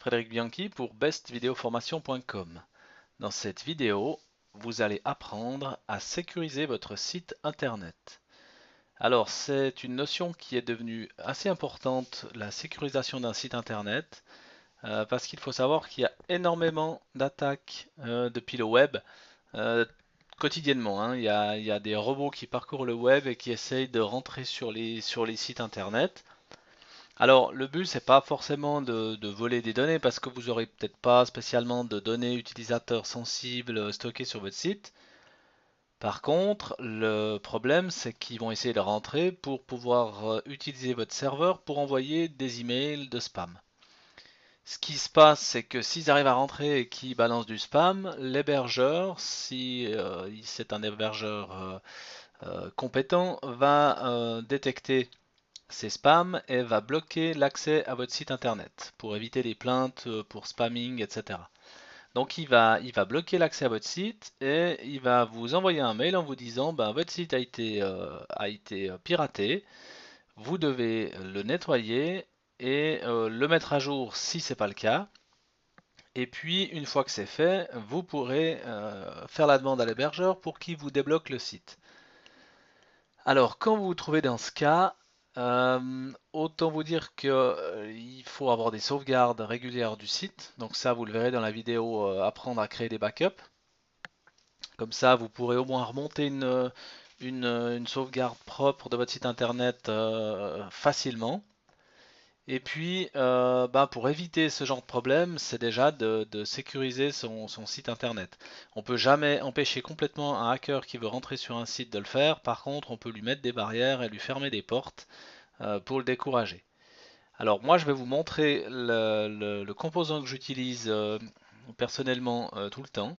Frédéric Bianchi pour bestvideoformation.com. Dans cette vidéo, vous allez apprendre à sécuriser votre site internet. Alors, c'est une notion qui est devenue assez importante, la sécurisation d'un site internet, parce qu'il faut savoir qu'il y a énormément d'attaques depuis le web quotidiennement, hein. Il y a des robots qui parcourent le web et qui essayent de rentrer sur les sites internet. Alors, le but, c'est pas forcément de voler des données parce que vous aurez peut-être pas spécialement de données utilisateurs sensibles stockées sur votre site. Par contre, le problème, c'est qu'ils vont essayer de rentrer pour pouvoir utiliser votre serveur pour envoyer des emails de spam. Ce qui se passe, c'est que s'ils arrivent à rentrer et qu'ils balancent du spam, l'hébergeur, si c'est un hébergeur compétent, va détecter ces spams et va bloquer l'accès à votre site internet pour éviter les plaintes pour spamming, etc. Donc il va bloquer l'accès à votre site et il va vous envoyer un mail en vous disant ben, votre site a été piraté, vous devez le nettoyer et le mettre à jour si c'est pas le cas. Et puis une fois que c'est fait, vous pourrez faire la demande à l'hébergeur pour qu'il vous débloque le site. Alors, quand vous vous trouvez dans ce cas, autant vous dire que il faut avoir des sauvegardes régulières du site. Donc ça, vous le verrez dans la vidéo apprendre à créer des backups. Comme ça, vous pourrez au moins remonter une sauvegarde propre de votre site internet facilement. Et puis, bah, pour éviter ce genre de problème, c'est déjà de sécuriser son site internet. On peut jamais empêcher complètement un hacker qui veut rentrer sur un site de le faire. Par contre, on peut lui mettre des barrières et lui fermer des portes pour le décourager. Alors moi, je vais vous montrer le composant que j'utilise personnellement tout le temps.